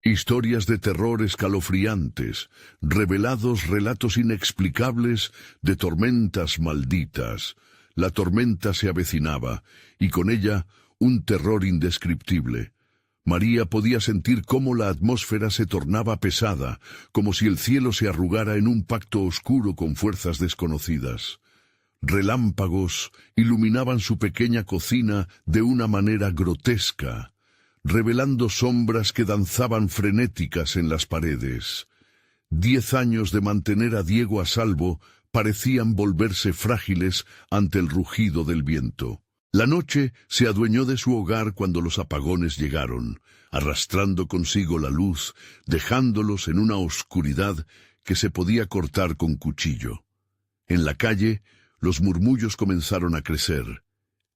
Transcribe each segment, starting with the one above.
Historias de terror escalofriantes, revelados relatos inexplicables de tormentas malditas. La tormenta se avecinaba, y con ella un terror indescriptible. María podía sentir cómo la atmósfera se tornaba pesada, como si el cielo se arrugara en un pacto oscuro con fuerzas desconocidas. Relámpagos iluminaban su pequeña cocina de una manera grotesca, revelando sombras que danzaban frenéticas en las paredes. 10 años de mantener a Diego a salvo parecían volverse frágiles ante el rugido del viento. La noche se adueñó de su hogar cuando los apagones llegaron, arrastrando consigo la luz, dejándolos en una oscuridad que se podía cortar con cuchillo. En la calle, los murmullos comenzaron a crecer,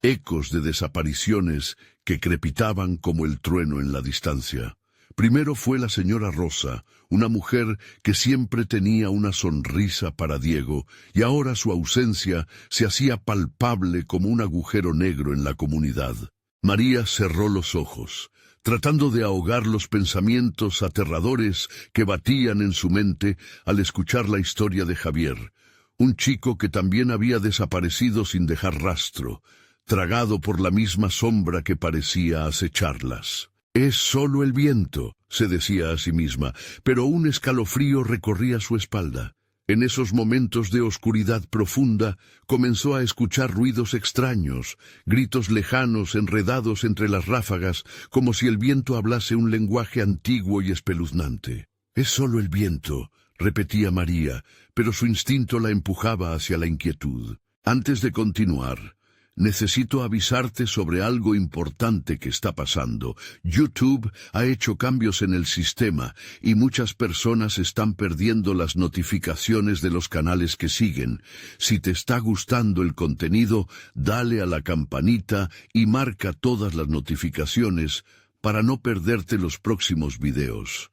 ecos de desapariciones que crepitaban como el trueno en la distancia. Primero fue la señora Rosa, una mujer que siempre tenía una sonrisa para Diego, y ahora su ausencia se hacía palpable como un agujero negro en la comunidad. María cerró los ojos, tratando de ahogar los pensamientos aterradores que batían en su mente al escuchar la historia de Javier, un chico que también había desaparecido sin dejar rastro, tragado por la misma sombra que parecía acecharlas. «Es solo el viento», se decía a sí misma, pero un escalofrío recorría su espalda. En esos momentos de oscuridad profunda comenzó a escuchar ruidos extraños, gritos lejanos enredados entre las ráfagas, como si el viento hablase un lenguaje antiguo y espeluznante. «Es solo el viento», repetía María, pero su instinto la empujaba hacia la inquietud. «Antes de continuar, necesito avisarte sobre algo importante que está pasando. YouTube ha hecho cambios en el sistema y muchas personas están perdiendo las notificaciones de los canales que siguen. Si te está gustando el contenido, dale a la campanita y marca todas las notificaciones para no perderte los próximos videos.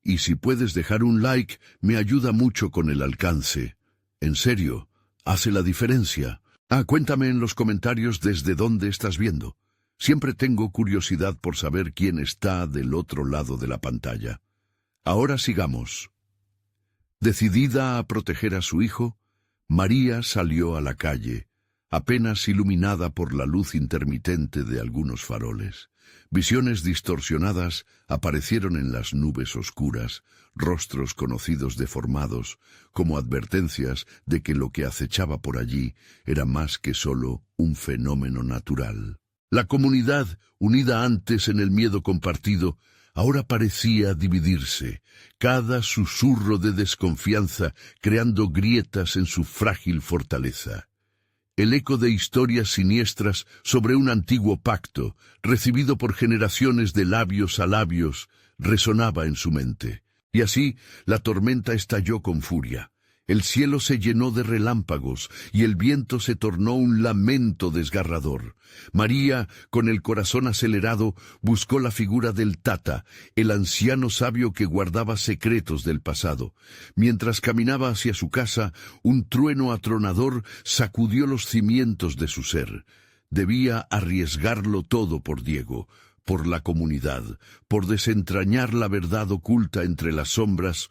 Y si puedes dejar un like, me ayuda mucho con el alcance. En serio, hace la diferencia». Cuéntame en los comentarios desde dónde estás viendo. Siempre tengo curiosidad por saber quién está del otro lado de la pantalla. Ahora sigamos. Decidida a proteger a su hijo, María salió a la calle, apenas iluminada por la luz intermitente de algunos faroles. Visiones distorsionadas aparecieron en las nubes oscuras, rostros conocidos deformados, como advertencias de que lo que acechaba por allí era más que solo un fenómeno natural. La comunidad, unida antes en el miedo compartido, ahora parecía dividirse, cada susurro de desconfianza creando grietas en su frágil fortaleza. El eco de historias siniestras sobre un antiguo pacto, recibido por generaciones de labios a labios, resonaba en su mente. Y así, la tormenta estalló con furia. El cielo se llenó de relámpagos y el viento se tornó un lamento desgarrador. María, con el corazón acelerado, buscó la figura del Tata, el anciano sabio que guardaba secretos del pasado. Mientras caminaba hacia su casa, un trueno atronador sacudió los cimientos de su ser. Debía arriesgarlo todo por Diego, por la comunidad, por desentrañar la verdad oculta entre las sombras,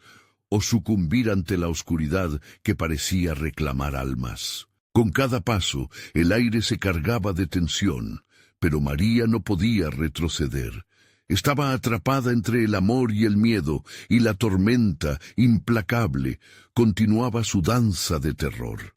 o sucumbir ante la oscuridad que parecía reclamar almas. Con cada paso, el aire se cargaba de tensión, pero María no podía retroceder. Estaba atrapada entre el amor y el miedo, y la tormenta, implacable, continuaba su danza de terror.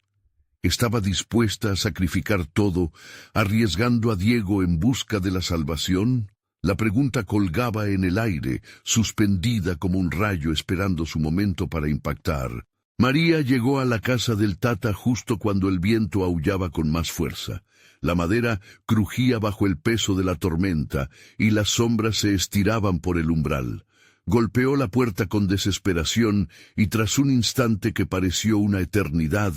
Estaba dispuesta a sacrificar todo, arriesgando a Diego en busca de la salvación. La pregunta colgaba en el aire, suspendida como un rayo esperando su momento para impactar. María llegó a la casa del Tata justo cuando el viento aullaba con más fuerza. La madera crujía bajo el peso de la tormenta y las sombras se estiraban por el umbral. Golpeó la puerta con desesperación y tras un instante que pareció una eternidad,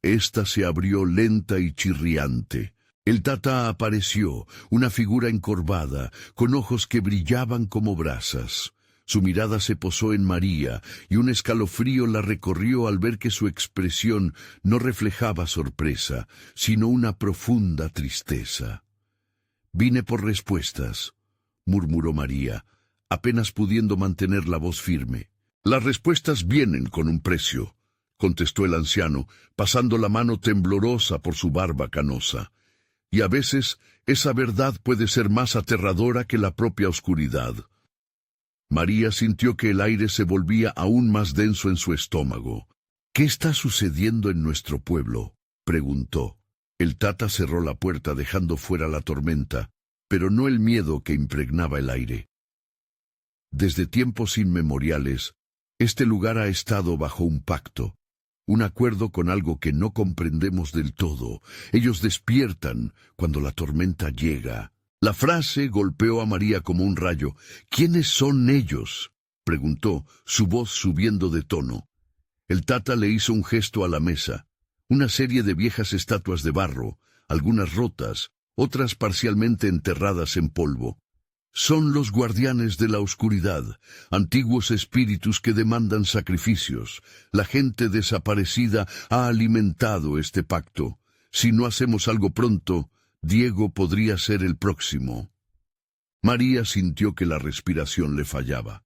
ésta se abrió lenta y chirriante. El Tata apareció, una figura encorvada, con ojos que brillaban como brasas. Su mirada se posó en María, y un escalofrío la recorrió al ver que su expresión no reflejaba sorpresa, sino una profunda tristeza. «Vine por respuestas», murmuró María, apenas pudiendo mantener la voz firme. Las respuestas vienen con un precio, contestó el anciano, pasando la mano temblorosa por su barba canosa. Y a veces esa verdad puede ser más aterradora que la propia oscuridad. María sintió que el aire se volvía aún más denso en su estómago. «¿Qué está sucediendo en nuestro pueblo?», preguntó. El Tata cerró la puerta dejando fuera la tormenta, pero no el miedo que impregnaba el aire. Desde tiempos inmemoriales, este lugar ha estado bajo un pacto, un acuerdo con algo que no comprendemos del todo. Ellos despiertan cuando la tormenta llega. La frase golpeó a María como un rayo. «¿Quiénes son ellos?», preguntó, su voz subiendo de tono. El Tata le hizo un gesto a la mesa. Una serie de viejas estatuas de barro, algunas rotas, otras parcialmente enterradas en polvo. Son los guardianes de la oscuridad, antiguos espíritus que demandan sacrificios. La gente desaparecida ha alimentado este pacto. Si no hacemos algo pronto, Diego podría ser el próximo. María sintió que la respiración le fallaba.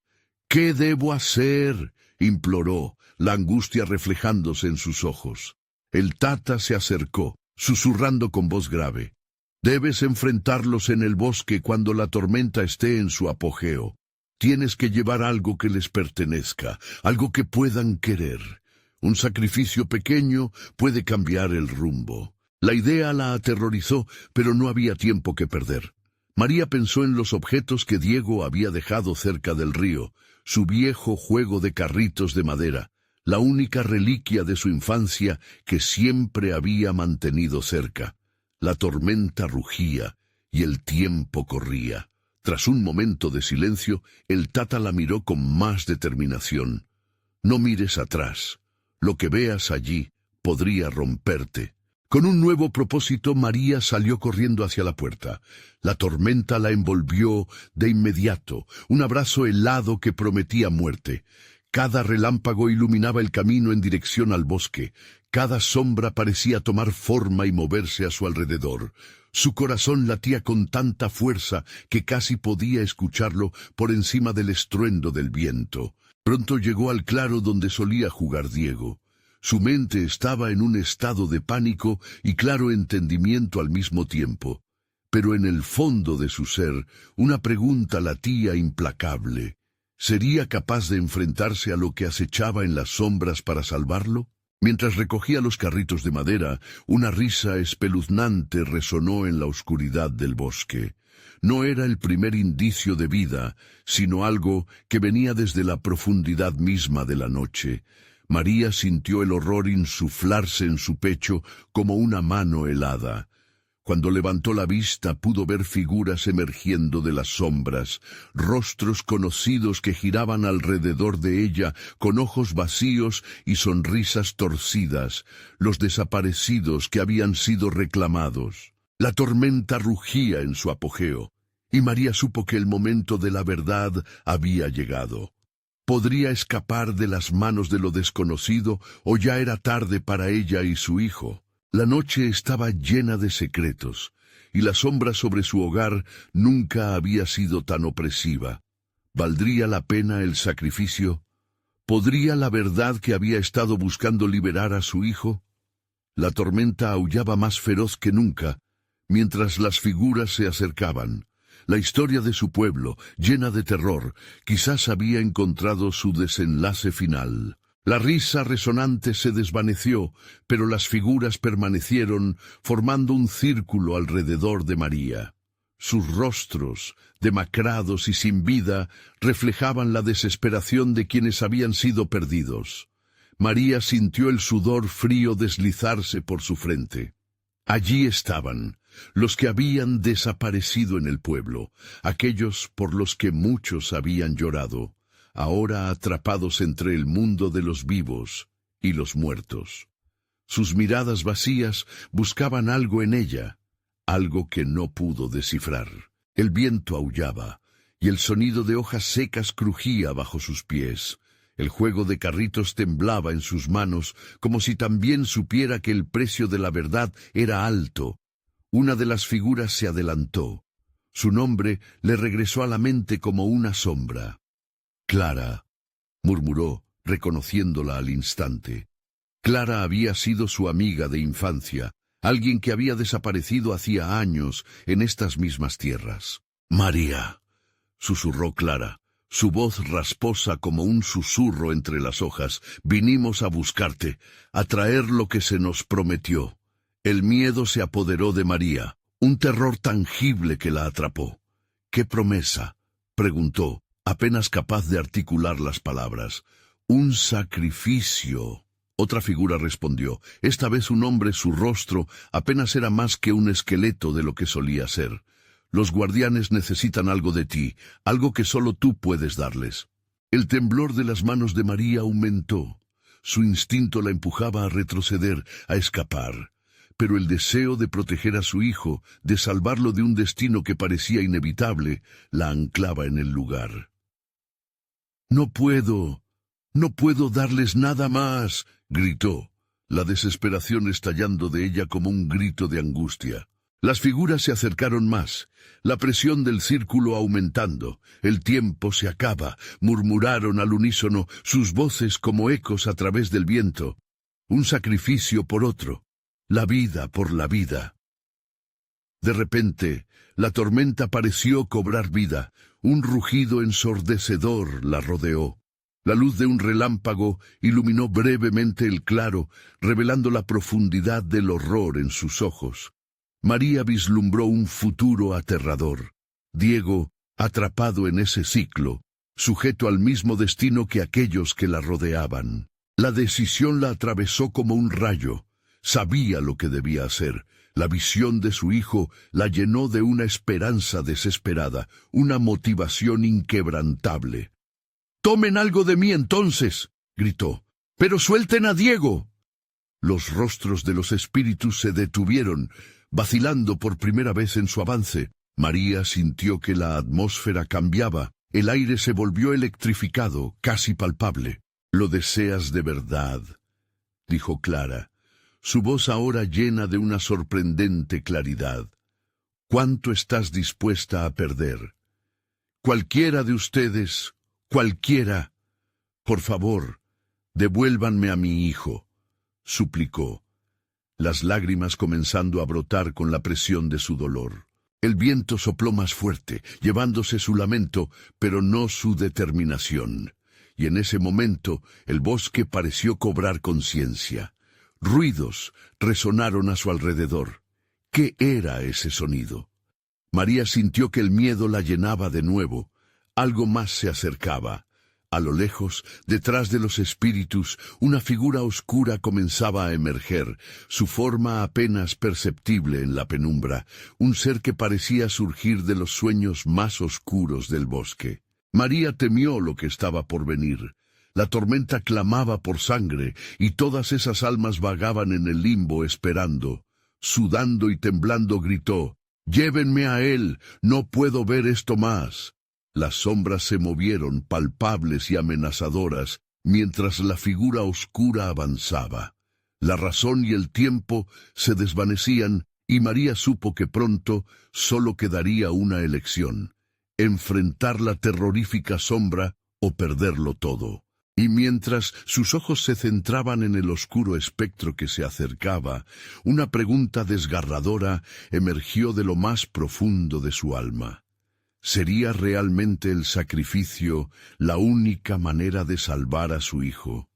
«¿Qué debo hacer?», imploró, la angustia reflejándose en sus ojos. El Tata se acercó, susurrando con voz grave. «Debes enfrentarlos en el bosque cuando la tormenta esté en su apogeo. Tienes que llevar algo que les pertenezca, algo que puedan querer. Un sacrificio pequeño puede cambiar el rumbo». La idea la aterrorizó, pero no había tiempo que perder. María pensó en los objetos que Diego había dejado cerca del río, su viejo juego de carritos de madera, la única reliquia de su infancia que siempre había mantenido cerca. La tormenta rugía y el tiempo corría. Tras un momento de silencio, el Tata la miró con más determinación. «No mires atrás. Lo que veas allí podría romperte». Con un nuevo propósito, María salió corriendo hacia la puerta. La tormenta la envolvió de inmediato, un abrazo helado que prometía muerte. Cada relámpago iluminaba el camino en dirección al bosque. Cada sombra parecía tomar forma y moverse a su alrededor. Su corazón latía con tanta fuerza que casi podía escucharlo por encima del estruendo del viento. Pronto llegó al claro donde solía jugar Diego. Su mente estaba en un estado de pánico y claro entendimiento al mismo tiempo. Pero en el fondo de su ser, una pregunta latía implacable. ¿Sería capaz de enfrentarse a lo que acechaba en las sombras para salvarlo? Mientras recogía los carritos de madera, una risa espeluznante resonó en la oscuridad del bosque. No era el primer indicio de vida, sino algo que venía desde la profundidad misma de la noche. María sintió el horror insuflarse en su pecho como una mano helada. Cuando levantó la vista pudo ver figuras emergiendo de las sombras, rostros conocidos que giraban alrededor de ella con ojos vacíos y sonrisas torcidas, los desaparecidos que habían sido reclamados. La tormenta rugía en su apogeo, y María supo que el momento de la verdad había llegado. ¿Podría escapar de las manos de lo desconocido o ya era tarde para ella y su hijo? La noche estaba llena de secretos, y la sombra sobre su hogar nunca había sido tan opresiva. ¿Valdría la pena el sacrificio? ¿Podría la verdad que había estado buscando liberar a su hijo? La tormenta aullaba más feroz que nunca, mientras las figuras se acercaban. La historia de su pueblo, llena de terror, quizás había encontrado su desenlace final. La risa resonante se desvaneció, pero las figuras permanecieron, formando un círculo alrededor de María. Sus rostros, demacrados y sin vida, reflejaban la desesperación de quienes habían sido perdidos. María sintió el sudor frío deslizarse por su frente. Allí estaban, los que habían desaparecido en el pueblo, aquellos por los que muchos habían llorado, ahora atrapados entre el mundo de los vivos y los muertos. Sus miradas vacías buscaban algo en ella, algo que no pudo descifrar. El viento aullaba, y el sonido de hojas secas crujía bajo sus pies. El juego de carritos temblaba en sus manos, como si también supiera que el precio de la verdad era alto. Una de las figuras se adelantó. Su nombre le regresó a la mente como una sombra. Clara, murmuró, reconociéndola al instante. Clara había sido su amiga de infancia, alguien que había desaparecido hacía años en estas mismas tierras. María, susurró Clara, su voz rasposa como un susurro entre las hojas. Vinimos a buscarte, a traer lo que se nos prometió. El miedo se apoderó de María, un terror tangible que la atrapó. ¿Qué promesa?, preguntó, apenas capaz de articular las palabras. Un sacrificio. Otra figura respondió, esta vez un hombre. Su rostro apenas era más que un esqueleto de lo que solía ser. Los guardianes necesitan algo de ti, algo que solo tú puedes darles. El temblor de las manos de María aumentó. Su instinto la empujaba a retroceder, a escapar. Pero el deseo de proteger a su hijo, de salvarlo de un destino que parecía inevitable, la anclaba en el lugar. No puedo darles nada más, gritó, la desesperación estallando de ella como un grito de angustia. Las figuras se acercaron más, la presión del círculo aumentando. El tiempo se acaba, murmuraron al unísono, sus voces como ecos a través del viento. Un sacrificio por otro, la vida por la vida. De repente, la tormenta pareció cobrar vida, un rugido ensordecedor la rodeó. La luz de un relámpago iluminó brevemente el claro, revelando la profundidad del horror en sus ojos. María vislumbró un futuro aterrador. Diego, atrapado en ese ciclo, sujeto al mismo destino que aquellos que la rodeaban. La decisión la atravesó como un rayo. Sabía lo que debía hacer. La visión de su hijo la llenó de una esperanza desesperada, una motivación inquebrantable. «¡Tomen algo de mí entonces!», gritó. «¡Pero suelten a Diego!». Los rostros de los espíritus se detuvieron, vacilando por primera vez en su avance. María sintió que la atmósfera cambiaba. El aire se volvió electrificado, casi palpable. «¿Lo deseas de verdad?», dijo Clara, su voz ahora llena de una sorprendente claridad. «¿Cuánto estás dispuesta a perder? Cualquiera de ustedes, cualquiera. Por favor, devuélvanme a mi hijo», suplicó, las lágrimas comenzando a brotar con la presión de su dolor. El viento sopló más fuerte, llevándose su lamento, pero no su determinación. Y en ese momento el bosque pareció cobrar conciencia. Ruidos resonaron a su alrededor. ¿Qué era ese sonido? María sintió que el miedo la llenaba de nuevo. Algo más se acercaba. A lo lejos, detrás de los espíritus, una figura oscura comenzaba a emerger, su forma apenas perceptible en la penumbra, un ser que parecía surgir de los sueños más oscuros del bosque. María temió lo que estaba por venir. La tormenta clamaba por sangre, y todas esas almas vagaban en el limbo esperando. Sudando y temblando gritó, «¡Llévenme a él! ¡No puedo ver esto más!». Las sombras se movieron, palpables y amenazadoras, mientras la figura oscura avanzaba. La razón y el tiempo se desvanecían, y María supo que pronto solo quedaría una elección: enfrentar la terrorífica sombra o perderlo todo. Y mientras sus ojos se centraban en el oscuro espectro que se acercaba, una pregunta desgarradora emergió de lo más profundo de su alma. ¿Sería realmente el sacrificio la única manera de salvar a su hijo?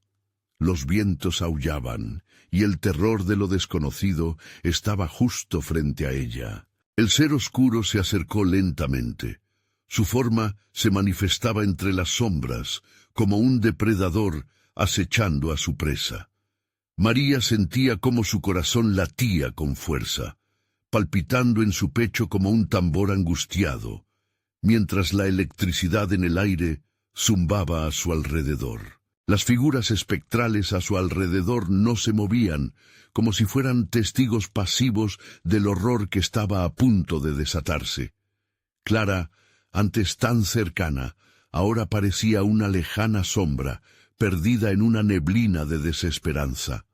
Los vientos aullaban, y el terror de lo desconocido estaba justo frente a ella. El ser oscuro se acercó lentamente. Su forma se manifestaba entre las sombras, como un depredador acechando a su presa. María sentía cómo su corazón latía con fuerza, palpitando en su pecho como un tambor angustiado, mientras la electricidad en el aire zumbaba a su alrededor. Las figuras espectrales a su alrededor no se movían, como si fueran testigos pasivos del horror que estaba a punto de desatarse. Clara, antes tan cercana, ahora parecía una lejana sombra, perdida en una neblina de desesperanza.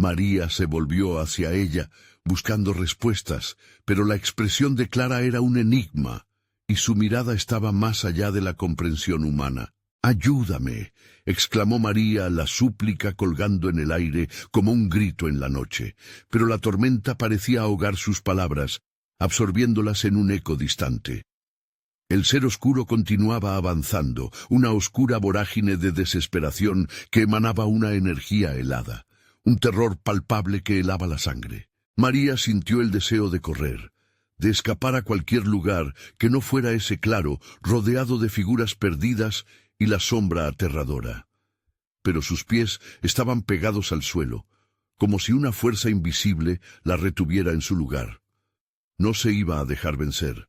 María se volvió hacia ella, buscando respuestas, pero la expresión de Clara era un enigma, y su mirada estaba más allá de la comprensión humana. «Ayúdame», exclamó María, la súplica colgando en el aire como un grito en la noche, pero la tormenta parecía ahogar sus palabras, absorbiéndolas en un eco distante. El ser oscuro continuaba avanzando, una oscura vorágine de desesperación que emanaba una energía helada, un terror palpable que helaba la sangre. María sintió el deseo de correr, de escapar a cualquier lugar que no fuera ese claro, rodeado de figuras perdidas y la sombra aterradora. Pero sus pies estaban pegados al suelo, como si una fuerza invisible la retuviera en su lugar. No se iba a dejar vencer.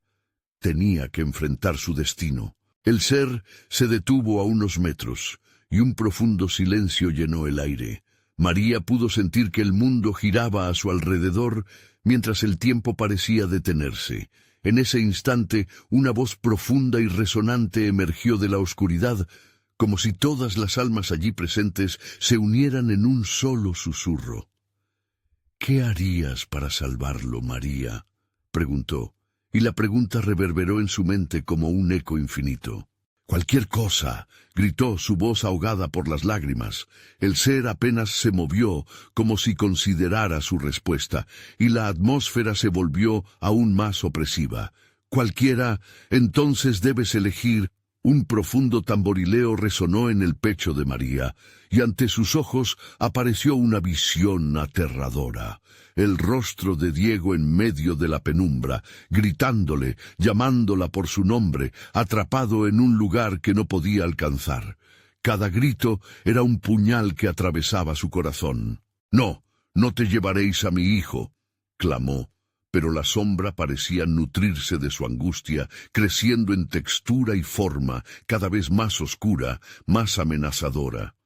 Tenía que enfrentar su destino. El ser se detuvo a unos metros, y un profundo silencio llenó el aire. María pudo sentir que el mundo giraba a su alrededor, mientras el tiempo parecía detenerse. En ese instante, una voz profunda y resonante emergió de la oscuridad, como si todas las almas allí presentes se unieran en un solo susurro. «¿Qué harías para salvarlo, María?», preguntó, y la pregunta reverberó en su mente como un eco infinito. «Cualquier cosa», gritó su voz ahogada por las lágrimas. El ser apenas se movió, como si considerara su respuesta, y la atmósfera se volvió aún más opresiva. «Cualquiera, entonces debes elegir». Un profundo tamborileo resonó en el pecho de María, y ante sus ojos apareció una visión aterradora. El rostro de Diego en medio de la penumbra, gritándole, llamándola por su nombre, atrapado en un lugar que no podía alcanzar. Cada grito era un puñal que atravesaba su corazón. «No, no te llevaréis a mi hijo», clamó. Pero la sombra parecía nutrirse de su angustia, creciendo en textura y forma, cada vez más oscura, más amenazadora.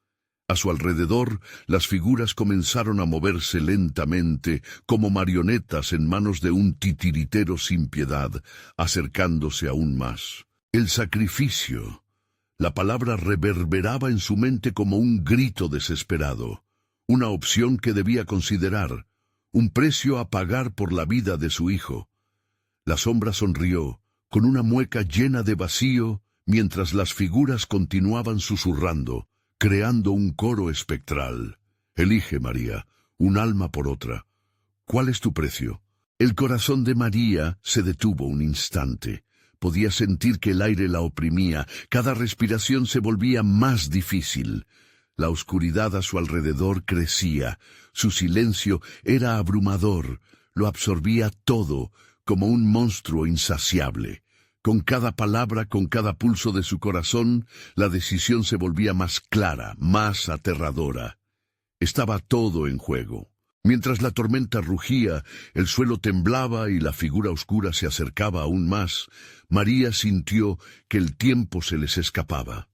A su alrededor, las figuras comenzaron a moverse lentamente, como marionetas en manos de un titiritero sin piedad, acercándose aún más. El sacrificio. La palabra reverberaba en su mente como un grito desesperado, una opción que debía considerar. Un precio a pagar por la vida de su hijo. La sombra sonrió, con una mueca llena de vacío, mientras las figuras continuaban susurrando, creando un coro espectral. «Elige, María, un alma por otra. ¿Cuál es tu precio?» El corazón de María se detuvo un instante. Podía sentir que el aire la oprimía, cada respiración se volvía más difícil. La oscuridad a su alrededor crecía, su silencio era abrumador, lo absorbía todo, como un monstruo insaciable. Con cada palabra, con cada pulso de su corazón, la decisión se volvía más clara, más aterradora. Estaba todo en juego. Mientras la tormenta rugía, el suelo temblaba y la figura oscura se acercaba aún más, María sintió que el tiempo se les escapaba.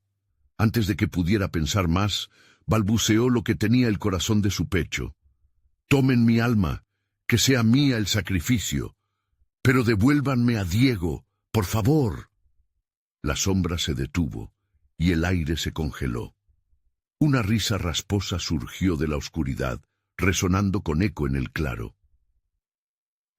Antes de que pudiera pensar más, balbuceó lo que tenía el corazón de su pecho. «Tomen mi alma, que sea mía el sacrificio, pero devuélvanme a Diego, por favor». La sombra se detuvo y el aire se congeló. Una risa rasposa surgió de la oscuridad, resonando con eco en el claro.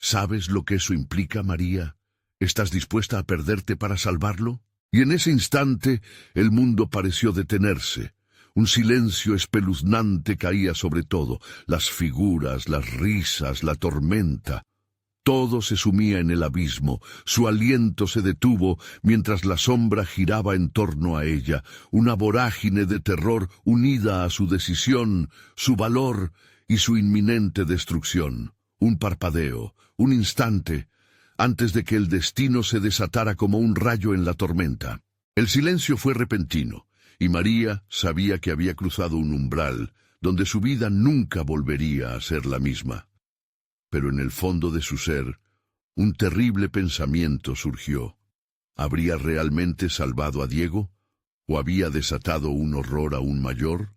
«¿Sabes lo que eso implica, María? ¿Estás dispuesta a perderte para salvarlo?» Y en ese instante el mundo pareció detenerse. Un silencio espeluznante caía sobre todo, las figuras, las risas, la tormenta. Todo se sumía en el abismo, su aliento se detuvo mientras la sombra giraba en torno a ella, una vorágine de terror unida a su decisión, su valor y su inminente destrucción. Un parpadeo, un instante, antes de que el destino se desatara como un rayo en la tormenta. El silencio fue repentino, y María sabía que había cruzado un umbral donde su vida nunca volvería a ser la misma. Pero en el fondo de su ser, un terrible pensamiento surgió. ¿Habría realmente salvado a Diego? ¿O había desatado un horror aún mayor?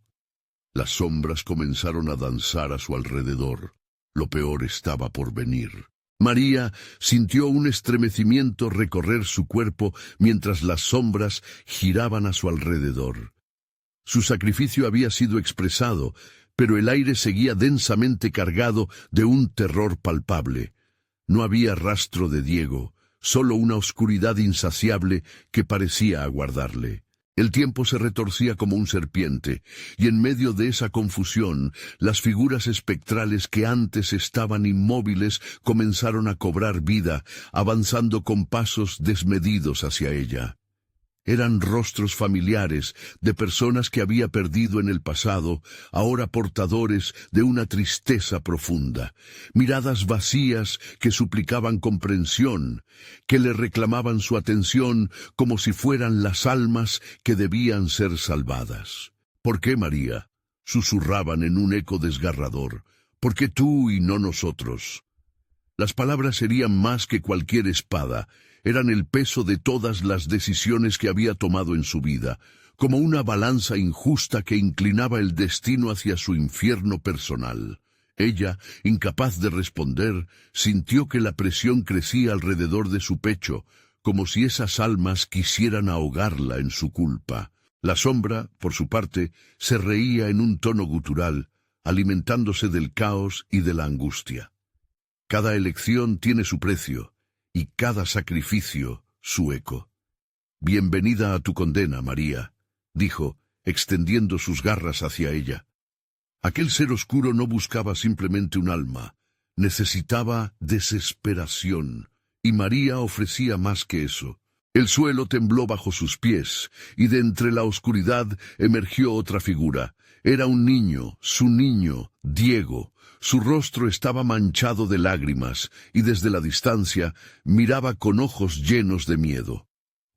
Las sombras comenzaron a danzar a su alrededor. Lo peor estaba por venir. María sintió un estremecimiento recorrer su cuerpo mientras las sombras giraban a su alrededor. Su sacrificio había sido expresado, pero el aire seguía densamente cargado de un terror palpable. No había rastro de Diego, solo una oscuridad insaciable que parecía aguardarle. El tiempo se retorcía como un serpiente, y en medio de esa confusión, las figuras espectrales que antes estaban inmóviles comenzaron a cobrar vida, avanzando con pasos desmedidos hacia ella. Eran rostros familiares de personas que había perdido en el pasado, ahora portadores de una tristeza profunda, miradas vacías que suplicaban comprensión, que le reclamaban su atención como si fueran las almas que debían ser salvadas. ¿Por qué, María?, susurraban en un eco desgarrador. ¿Por qué tú y no nosotros? Las palabras serían más que cualquier espada, eran el peso de todas las decisiones que había tomado en su vida, como una balanza injusta que inclinaba el destino hacia su infierno personal. Ella, incapaz de responder, sintió que la presión crecía alrededor de su pecho, como si esas almas quisieran ahogarla en su culpa. La sombra, por su parte, se reía en un tono gutural, alimentándose del caos y de la angustia. Cada elección tiene su precio, y cada sacrificio su eco. «Bienvenida a tu condena, María», dijo, extendiendo sus garras hacia ella. Aquel ser oscuro no buscaba simplemente un alma, necesitaba desesperación, y María ofrecía más que eso. El suelo tembló bajo sus pies, y de entre la oscuridad emergió otra figura. Era un niño, su niño, Diego. Su rostro estaba manchado de lágrimas, y desde la distancia miraba con ojos llenos de miedo.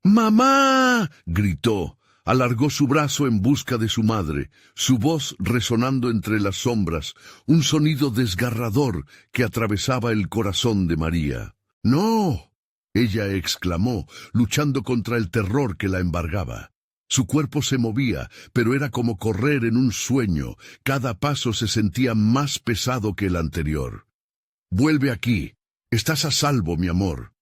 «¡Mamá!», gritó. Alargó su brazo en busca de su madre, su voz resonando entre las sombras, un sonido desgarrador que atravesaba el corazón de María. «¡No!», ella exclamó, luchando contra el terror que la embargaba. Su cuerpo se movía, pero era como correr en un sueño. Cada paso se sentía más pesado que el anterior. «Vuelve aquí. Estás a salvo, mi amor».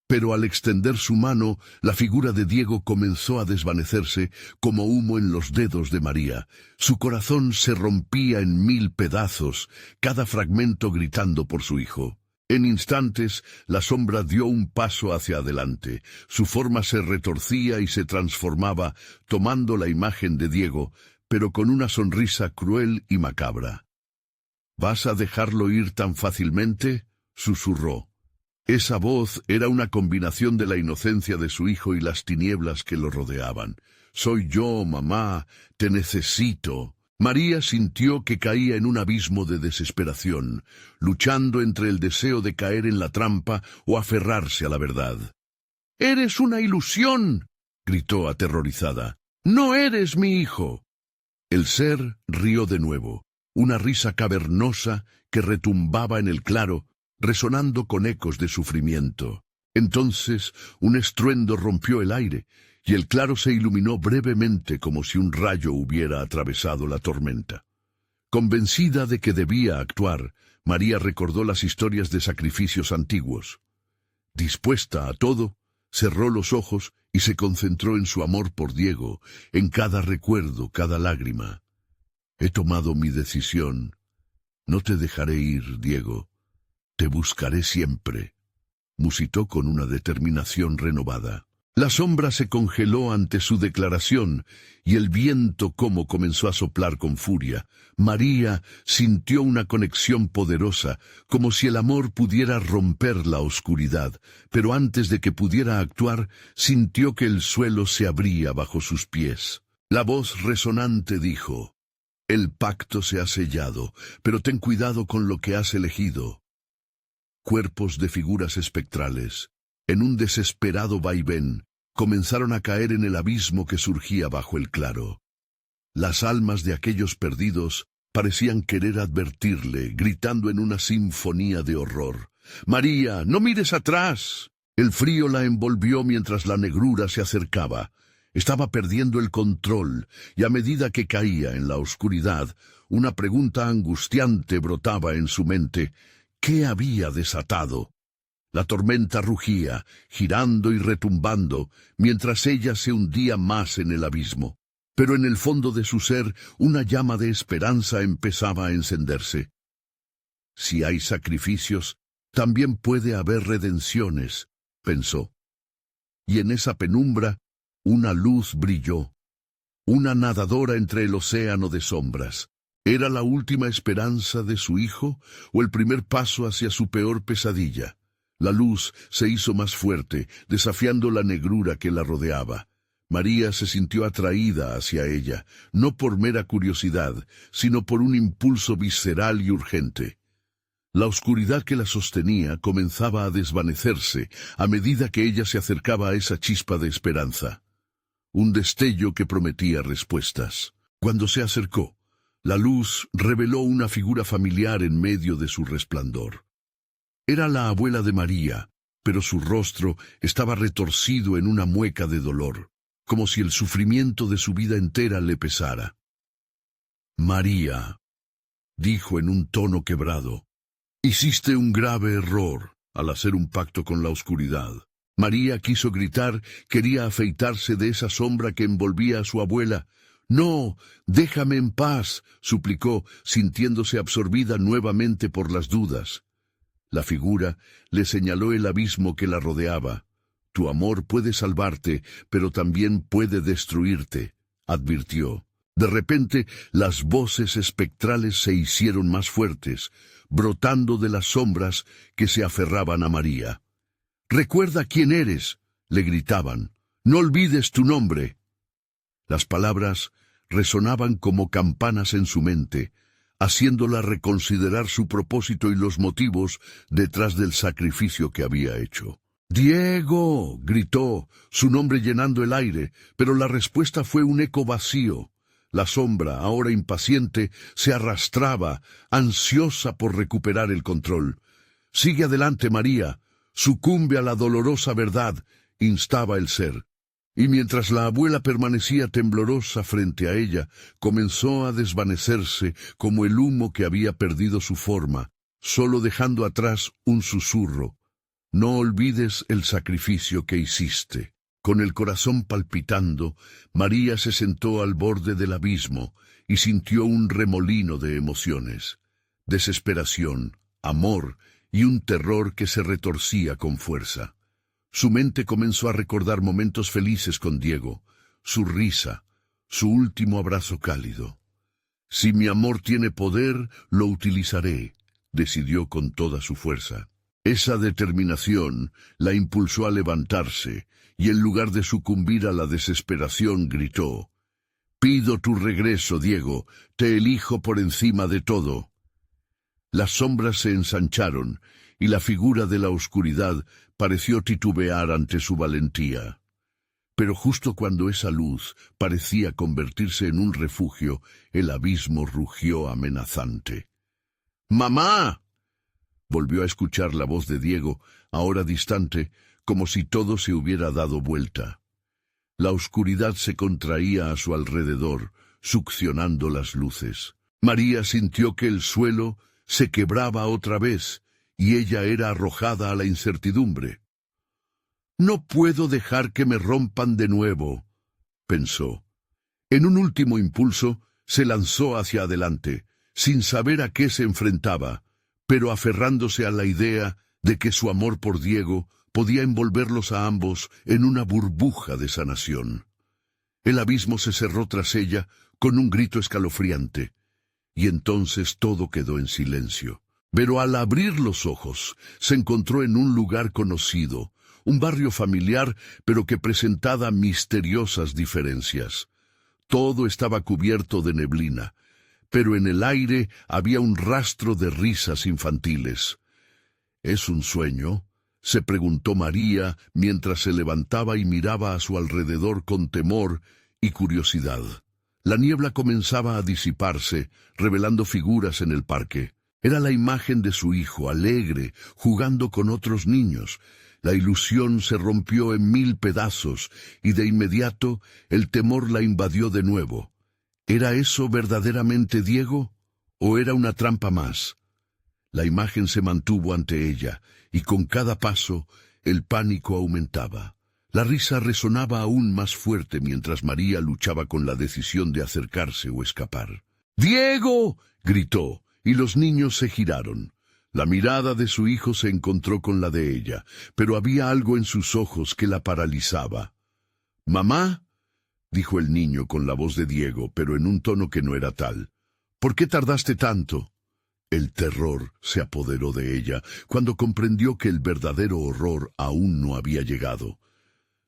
Pero al extender su mano, la figura de Diego comenzó a desvanecerse como humo en los dedos de María. Su corazón se rompía en 1000 pedazos, cada fragmento gritando por su hijo. En instantes, la sombra dio un paso hacia adelante. Su forma se retorcía y se transformaba, tomando la imagen de Diego, pero con una sonrisa cruel y macabra. «¿Vas a dejarlo ir tan fácilmente?», susurró. Esa voz era una combinación de la inocencia de su hijo y las tinieblas que lo rodeaban. «Soy yo, mamá, te necesito». María sintió que caía en un abismo de desesperación, luchando entre el deseo de caer en la trampa o aferrarse a la verdad. «¡Eres una ilusión!», gritó aterrorizada. «¡No eres mi hijo!». El ser rió de nuevo, una risa cavernosa que retumbaba en el claro, resonando con ecos de sufrimiento. Entonces un estruendo rompió el aire, y el claro se iluminó brevemente como si un rayo hubiera atravesado la tormenta. Convencida de que debía actuar, María recordó las historias de sacrificios antiguos. Dispuesta a todo, cerró los ojos y se concentró en su amor por Diego, en cada recuerdo, cada lágrima. «He tomado mi decisión. No te dejaré ir, Diego. Te buscaré siempre», musitó con una determinación renovada. La sombra se congeló ante su declaración, y el viento como comenzó a soplar con furia. María sintió una conexión poderosa, como si el amor pudiera romper la oscuridad, pero antes de que pudiera actuar, sintió que el suelo se abría bajo sus pies. La voz resonante dijo: «El pacto se ha sellado, pero ten cuidado con lo que has elegido». Cuerpos de figuras espectrales, en un desesperado vaivén, comenzaron a caer en el abismo que surgía bajo el claro. Las almas de aquellos perdidos parecían querer advertirle, gritando en una sinfonía de horror: «¡María, no mires atrás!». El frío la envolvió mientras la negrura se acercaba. Estaba perdiendo el control, y a medida que caía en la oscuridad, una pregunta angustiante brotaba en su mente: ¿qué había desatado? La tormenta rugía, girando y retumbando, mientras ella se hundía más en el abismo. pero en el fondo de su ser una llama de esperanza empezaba a encenderse. Si hay sacrificios, también puede haber redenciones, pensó. Y en esa penumbra, una luz brilló. Una nadadora entre el océano de sombras. ¿Era la última esperanza de su hijo o el primer paso hacia su peor pesadilla? La luz se hizo más fuerte, desafiando la negrura que la rodeaba. María se sintió atraída hacia ella, no por mera curiosidad, sino por un impulso visceral y urgente. La oscuridad que la sostenía comenzaba a desvanecerse a medida que ella se acercaba a esa chispa de esperanza. Un destello que prometía respuestas. Cuando se acercó, la luz reveló una figura familiar en medio de su resplandor. Era la abuela de María, pero su rostro estaba retorcido en una mueca de dolor, como si el sufrimiento de su vida entera le pesara. «María», dijo en un tono quebrado, «hiciste un grave error al hacer un pacto con la oscuridad». María quiso gritar, quería afeitarse de esa sombra que envolvía a su abuela. «No, déjame en paz», suplicó, sintiéndose absorbida nuevamente por las dudas. La figura le señaló el abismo que la rodeaba. «Tu amor puede salvarte, pero también puede destruirte», advirtió. De repente, las voces espectrales se hicieron más fuertes, brotando de las sombras que se aferraban a María. «Recuerda quién eres», le gritaban. «No olvides tu nombre». Las palabras resonaban como campanas en su mente, haciéndola reconsiderar su propósito y los motivos detrás del sacrificio que había hecho. «¡Diego!», gritó, su nombre llenando el aire, pero la respuesta fue un eco vacío. La sombra, ahora impaciente, se arrastraba, ansiosa por recuperar el control. «Sigue adelante, María. Sucumbe a la dolorosa verdad», instaba el ser. Y mientras la abuela permanecía temblorosa frente a ella, comenzó a desvanecerse como el humo que había perdido su forma, solo dejando atrás un susurro. «No olvides el sacrificio que hiciste». Con el corazón palpitando, María se sentó al borde del abismo y sintió un remolino de emociones. Desesperación, amor y un terror que se retorcía con fuerza. Su mente comenzó a recordar momentos felices con Diego, su risa, su último abrazo cálido. «Si mi amor tiene poder, lo utilizaré», decidió con toda su fuerza. Esa determinación la impulsó a levantarse, y en lugar de sucumbir a la desesperación gritó: «Pido tu regreso, Diego, te elijo por encima de todo». Las sombras se ensancharon, y la figura de la oscuridad pareció titubear ante su valentía. Pero justo cuando esa luz parecía convertirse en un refugio, el abismo rugió amenazante. «¡Mamá!». Volvió a escuchar la voz de Diego, ahora distante, como si todo se hubiera dado vuelta. La oscuridad se contraía a su alrededor, succionando las luces. María sintió que el suelo se quebraba otra vez, y ella era arrojada a la incertidumbre. «No puedo dejar que me rompan de nuevo», pensó. En un último impulso, se lanzó hacia adelante, sin saber a qué se enfrentaba, pero aferrándose a la idea de que su amor por Diego podía envolverlos a ambos en una burbuja de sanación. El abismo se cerró tras ella con un grito escalofriante, y entonces todo quedó en silencio. Pero al abrir los ojos, se encontró en un lugar conocido, un barrio familiar, pero que presentaba misteriosas diferencias. Todo estaba cubierto de neblina, pero en el aire había un rastro de risas infantiles. «¿Es un sueño?», se preguntó María mientras se levantaba y miraba a su alrededor con temor y curiosidad. La niebla comenzaba a disiparse, revelando figuras en el parque. Era la imagen de su hijo, alegre, jugando con otros niños. La ilusión se rompió en 1000 pedazos, y de inmediato el temor la invadió de nuevo. ¿Era eso verdaderamente Diego? ¿O era una trampa más? La imagen se mantuvo ante ella, y con cada paso el pánico aumentaba. La risa resonaba aún más fuerte mientras María luchaba con la decisión de acercarse o escapar. ¡Diego!, gritó, y los niños se giraron. La mirada de su hijo se encontró con la de ella, pero había algo en sus ojos que la paralizaba. «¿Mamá?», dijo el niño con la voz de Diego, pero en un tono que no era tal. «¿Por qué tardaste tanto?». El terror se apoderó de ella cuando comprendió que el verdadero horror aún no había llegado.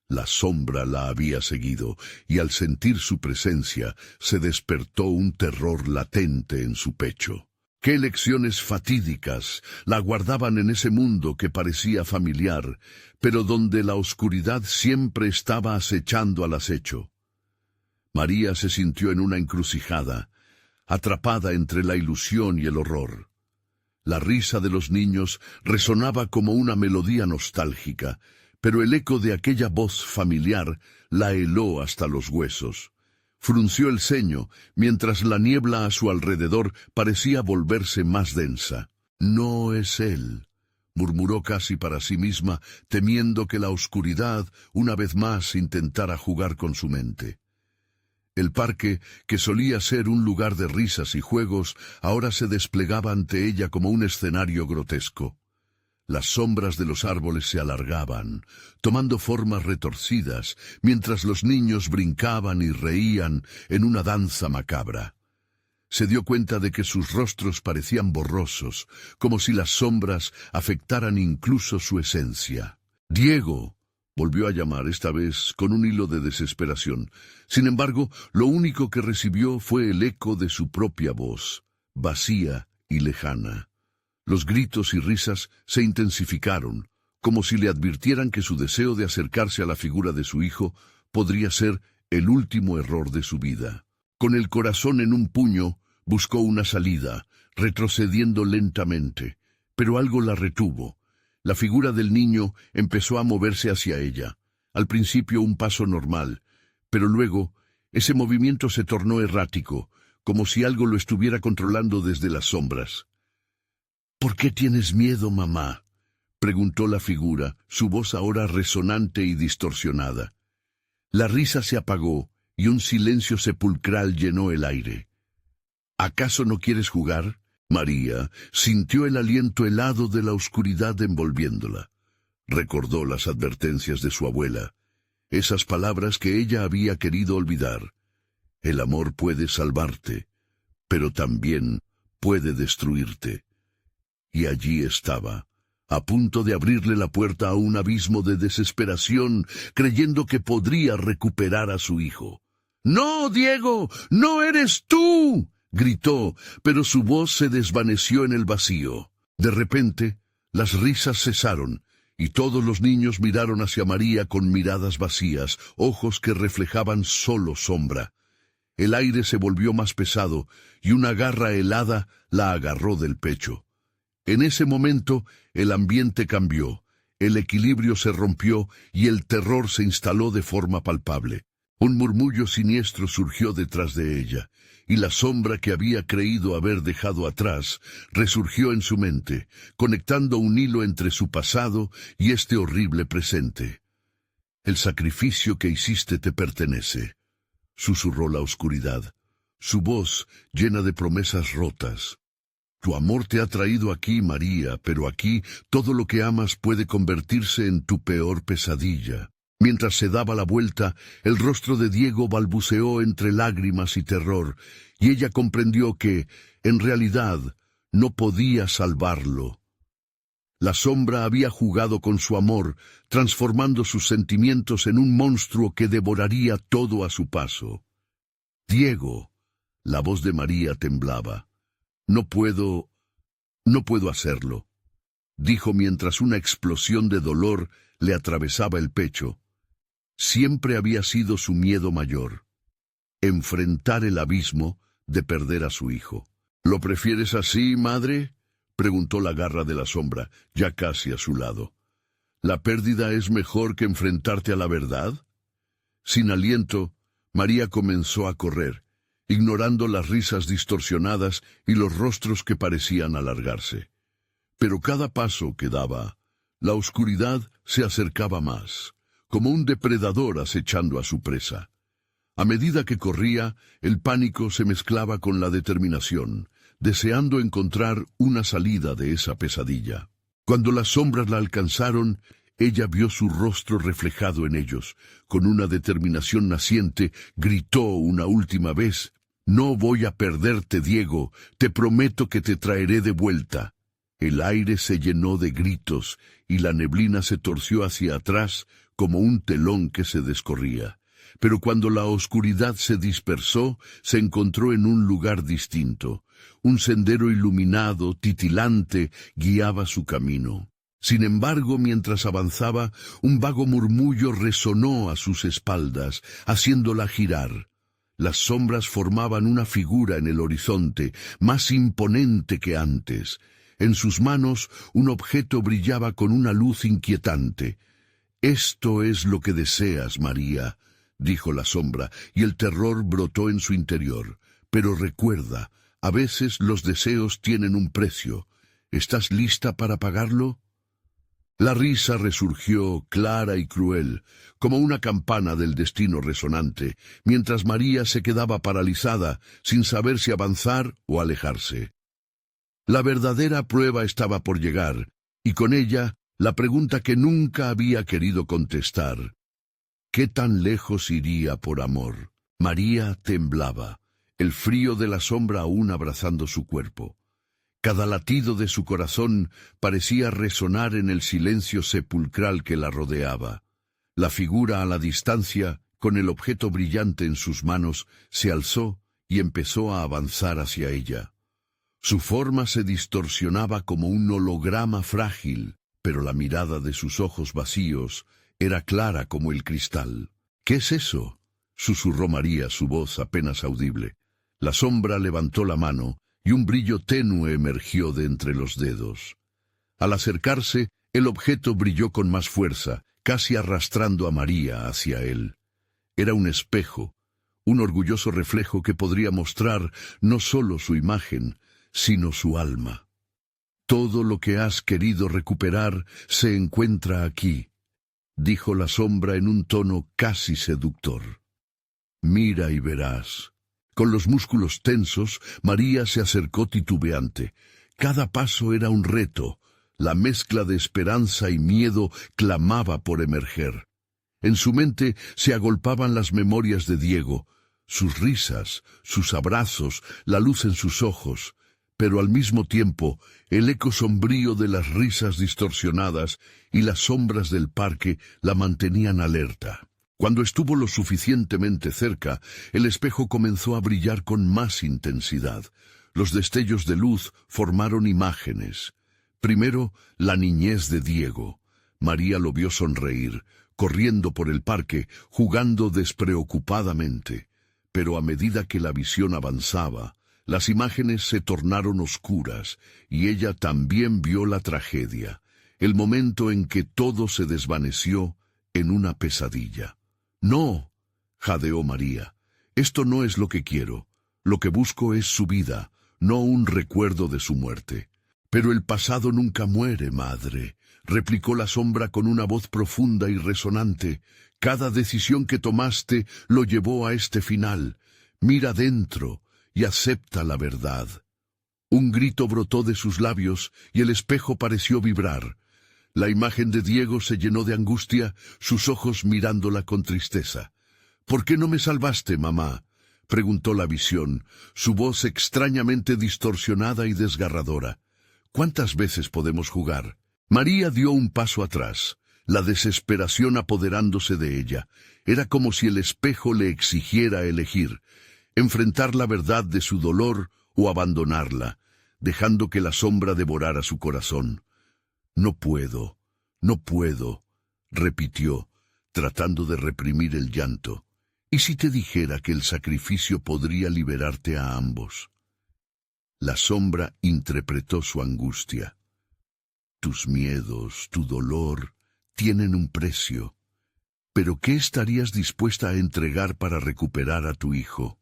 La sombra la había seguido, y al sentir su presencia, se despertó un terror latente en su pecho. ¡Qué lecciones fatídicas la guardaban en ese mundo que parecía familiar, pero donde la oscuridad siempre estaba acechando al acecho! María se sintió en una encrucijada, atrapada entre la ilusión y el horror. La risa de los niños resonaba como una melodía nostálgica, pero el eco de aquella voz familiar la heló hasta los huesos. Frunció el ceño, mientras la niebla a su alrededor parecía volverse más densa. «No es él», murmuró casi para sí misma, temiendo que la oscuridad una vez más intentara jugar con su mente. El parque, que solía ser un lugar de risas y juegos, ahora se desplegaba ante ella como un escenario grotesco. Las sombras de los árboles se alargaban, tomando formas retorcidas, mientras los niños brincaban y reían en una danza macabra. Se dio cuenta de que sus rostros parecían borrosos, como si las sombras afectaran incluso su esencia. «Diego», volvió a llamar, esta vez con un hilo de desesperación. Sin embargo, lo único que recibió fue el eco de su propia voz, vacía y lejana. Los gritos y risas se intensificaron, como si le advirtieran que su deseo de acercarse a la figura de su hijo podría ser el último error de su vida. Con el corazón en un puño, buscó una salida, retrocediendo lentamente, pero algo la retuvo. La figura del niño empezó a moverse hacia ella. Al principio un paso normal, pero luego ese movimiento se tornó errático, como si algo lo estuviera controlando desde las sombras. «¿Por qué tienes miedo, mamá?», preguntó la figura, su voz ahora resonante y distorsionada. La risa se apagó y un silencio sepulcral llenó el aire. «¿Acaso no quieres jugar?». María sintió el aliento helado de la oscuridad envolviéndola. Recordó las advertencias de su abuela, esas palabras que ella había querido olvidar. El amor puede salvarte, pero también puede destruirte. Y allí estaba, a punto de abrirle la puerta a un abismo de desesperación, creyendo que podría recuperar a su hijo. «¡No, Diego! ¡No eres tú!», gritó, pero su voz se desvaneció en el vacío. De repente, las risas cesaron, y todos los niños miraron hacia María con miradas vacías, ojos que reflejaban solo sombra. El aire se volvió más pesado, y una garra helada la agarró del pecho. En ese momento, el ambiente cambió, el equilibrio se rompió y el terror se instaló de forma palpable. Un murmullo siniestro surgió detrás de ella, y la sombra que había creído haber dejado atrás resurgió en su mente, conectando un hilo entre su pasado y este horrible presente. «El sacrificio que hiciste te pertenece», susurró la oscuridad, su voz llena de promesas rotas. «Tu amor te ha traído aquí, María, pero aquí todo lo que amas puede convertirse en tu peor pesadilla». Mientras se daba la vuelta, el rostro de Diego balbuceó entre lágrimas y terror, y ella comprendió que, en realidad, no podía salvarlo. La sombra había jugado con su amor, transformando sus sentimientos en un monstruo que devoraría todo a su paso. «Diego», la voz de María temblaba. No puedo hacerlo», dijo mientras una explosión de dolor le atravesaba el pecho. Siempre había sido su miedo mayor, enfrentar el abismo de perder a su hijo. «¿Lo prefieres así, madre?», preguntó la garra de la sombra, ya casi a su lado. «¿La pérdida es mejor que enfrentarte a la verdad?». Sin aliento, María comenzó a correr, ignorando las risas distorsionadas y los rostros que parecían alargarse. Pero cada paso que daba, la oscuridad se acercaba más, como un depredador acechando a su presa. A medida que corría, el pánico se mezclaba con la determinación, deseando encontrar una salida de esa pesadilla. Cuando las sombras la alcanzaron, ella vio su rostro reflejado en ellos. Con una determinación naciente, gritó una última vez: «No voy a perderte, Diego, te prometo que te traeré de vuelta». El aire se llenó de gritos y la neblina se torció hacia atrás como un telón que se descorría. Pero cuando la oscuridad se dispersó, se encontró en un lugar distinto. Un sendero iluminado, titilante, guiaba su camino. Sin embargo, mientras avanzaba, un vago murmullo resonó a sus espaldas, haciéndola girar. Las sombras formaban una figura en el horizonte, más imponente que antes. En sus manos, un objeto brillaba con una luz inquietante. «Esto es lo que deseas, María», dijo la sombra, y el terror brotó en su interior. «Pero recuerda, a veces los deseos tienen un precio. ¿Estás lista para pagarlo?» La risa resurgió, clara y cruel, como una campana del destino resonante, mientras María se quedaba paralizada, sin saber si avanzar o alejarse. La verdadera prueba estaba por llegar, y con ella la pregunta que nunca había querido contestar. ¿Qué tan lejos iría por amor? María temblaba, el frío de la sombra aún abrazando su cuerpo. Cada latido de su corazón parecía resonar en el silencio sepulcral que la rodeaba. La figura a la distancia, con el objeto brillante en sus manos, se alzó y empezó a avanzar hacia ella. Su forma se distorsionaba como un holograma frágil, pero la mirada de sus ojos vacíos era clara como el cristal. «¿Qué es eso?», susurró María, su voz apenas audible. La sombra levantó la mano y un brillo tenue emergió de entre los dedos. Al acercarse, el objeto brilló con más fuerza, casi arrastrando a María hacia él. Era un espejo, un orgulloso reflejo que podría mostrar no solo su imagen, sino su alma. «Todo lo que has querido recuperar se encuentra aquí», dijo la sombra en un tono casi seductor. «Mira y verás». Con los músculos tensos, María se acercó titubeante. Cada paso era un reto. La mezcla de esperanza y miedo clamaba por emerger. En su mente se agolpaban las memorias de Diego, sus risas, sus abrazos, la luz en sus ojos, pero al mismo tiempo el eco sombrío de las risas distorsionadas y las sombras del parque la mantenían alerta. Cuando estuvo lo suficientemente cerca, el espejo comenzó a brillar con más intensidad. Los destellos de luz formaron imágenes. Primero, la niñez de Diego. María lo vio sonreír, corriendo por el parque, jugando despreocupadamente. Pero a medida que la visión avanzaba, las imágenes se tornaron oscuras, y ella también vio la tragedia, el momento en que todo se desvaneció en una pesadilla. «No», jadeó María, «esto no es lo que quiero. Lo que busco es su vida, no un recuerdo de su muerte». «Pero el pasado nunca muere, madre», replicó la sombra con una voz profunda y resonante. «Cada decisión que tomaste lo llevó a este final. Mira dentro y acepta la verdad». Un grito brotó de sus labios y el espejo pareció vibrar. La imagen de Diego se llenó de angustia, sus ojos mirándola con tristeza. «¿Por qué no me salvaste, mamá?», preguntó la visión, su voz extrañamente distorsionada y desgarradora. «¿Cuántas veces podemos jugar?». María dio un paso atrás, la desesperación apoderándose de ella. Era como si el espejo le exigiera elegir, enfrentar la verdad de su dolor o abandonarla, dejando que la sombra devorara su corazón. «No puedo, no puedo», repitió, tratando de reprimir el llanto. «¿Y si te dijera que el sacrificio podría liberarte a ambos?». La sombra interpretó su angustia. «Tus miedos, tu dolor, tienen un precio. Pero ¿qué estarías dispuesta a entregar para recuperar a tu hijo?».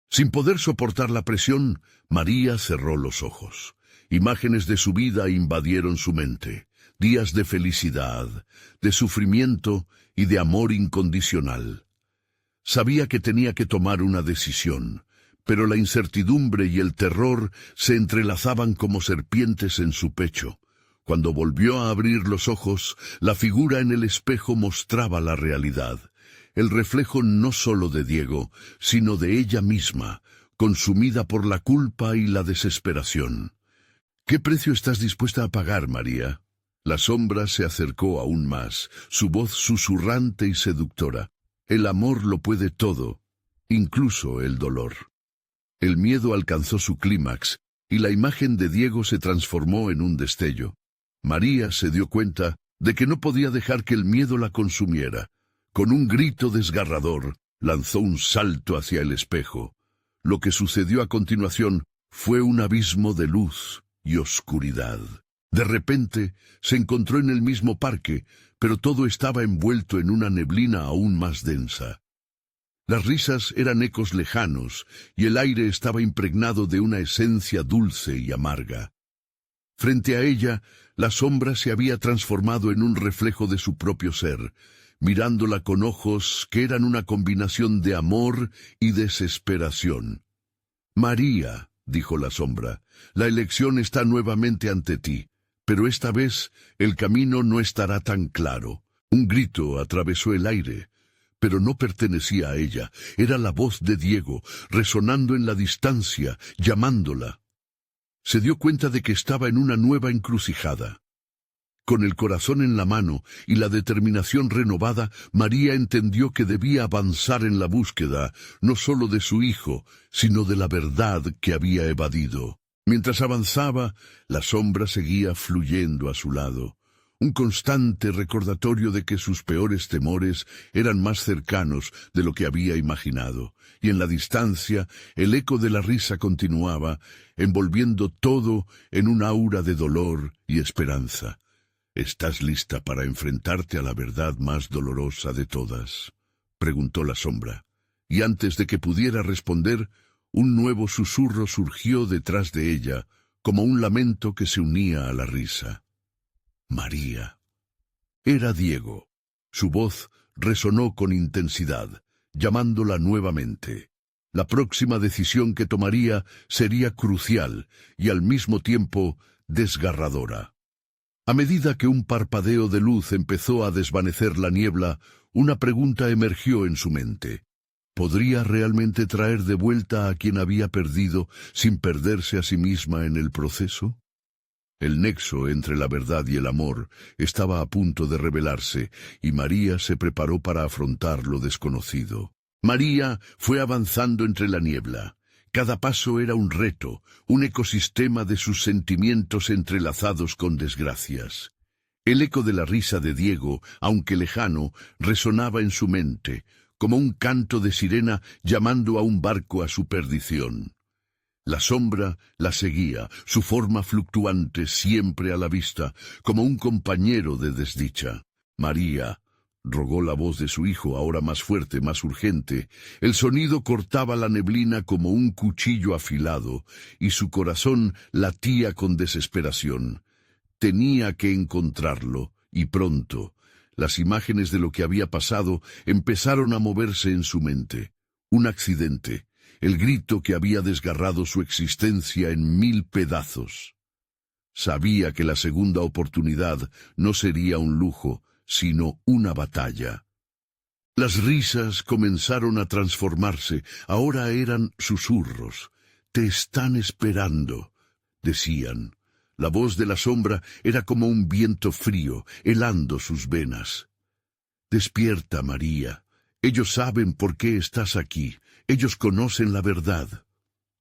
Sin poder soportar la presión, María cerró los ojos. Imágenes de su vida invadieron su mente. días de felicidad, de sufrimiento y de amor incondicional. Sabía que tenía que tomar una decisión, pero la incertidumbre y el terror se entrelazaban como serpientes en su pecho. Cuando volvió a abrir los ojos, la figura en el espejo mostraba la realidad, el reflejo no solo de Diego, sino de ella misma, consumida por la culpa y la desesperación. ¿Qué precio estás dispuesta a pagar, María? La sombra se acercó aún más, su voz susurrante y seductora. El amor lo puede todo, incluso el dolor. El miedo alcanzó su clímax, y la imagen de Diego se transformó en un destello. María se dio cuenta de que no podía dejar que el miedo la consumiera. Con un grito desgarrador, lanzó un salto hacia el espejo. Lo que sucedió a continuación fue un abismo de luz y oscuridad. De repente, se encontró en el mismo parque, pero todo estaba envuelto en una neblina aún más densa. Las risas eran ecos lejanos, y el aire estaba impregnado de una esencia dulce y amarga. Frente a ella, la sombra se había transformado en un reflejo de su propio ser, mirándola con ojos que eran una combinación de amor y desesperación. «María», dijo la sombra, «la elección está nuevamente ante ti, pero esta vez el camino no estará tan claro». Un grito atravesó el aire, pero no pertenecía a ella, era la voz de Diego, resonando en la distancia, llamándola. Se dio cuenta de que estaba en una nueva encrucijada. Con el corazón en la mano y la determinación renovada, María entendió que debía avanzar en la búsqueda, no solo de su hijo, sino de la verdad que había evadido. Mientras avanzaba, la sombra seguía fluyendo a su lado, un constante recordatorio de que sus peores temores eran más cercanos de lo que había imaginado, y en la distancia el eco de la risa continuaba, envolviendo todo en un aura de dolor y esperanza. «¿Estás lista para enfrentarte a la verdad más dolorosa de todas?», preguntó la sombra, y antes de que pudiera responder, un nuevo susurro surgió detrás de ella, como un lamento que se unía a la risa. «María». Era Diego. Su voz resonó con intensidad, llamándola nuevamente. La próxima decisión que tomaría sería crucial y al mismo tiempo desgarradora. A medida que un parpadeo de luz empezó a desvanecer la niebla, una pregunta emergió en su mente. ¿Podría realmente traer de vuelta a quien había perdido sin perderse a sí misma en el proceso? El nexo entre la verdad y el amor estaba a punto de revelarse, y María se preparó para afrontar lo desconocido. María fue avanzando entre la niebla. Cada paso era un reto, un ecosistema de sus sentimientos entrelazados con desgracias. El eco de la risa de Diego, aunque lejano, resonaba en su mente, como un canto de sirena llamando a un barco a su perdición. La sombra la seguía, su forma fluctuante siempre a la vista, como un compañero de desdicha. «María», rogó la voz de su hijo, ahora más fuerte, más urgente. El sonido cortaba la neblina como un cuchillo afilado, y su corazón latía con desesperación. Tenía que encontrarlo, y pronto. Las imágenes de lo que había pasado empezaron a moverse en su mente. Un accidente, el grito que había desgarrado su existencia en 1000 pedazos. Sabía que la segunda oportunidad no sería un lujo, sino una batalla. Las risas comenzaron a transformarse, ahora eran susurros. «Te están esperando», decían. La voz de la sombra era como un viento frío, helando sus venas. «Despierta, María. Ellos saben por qué estás aquí. Ellos conocen la verdad».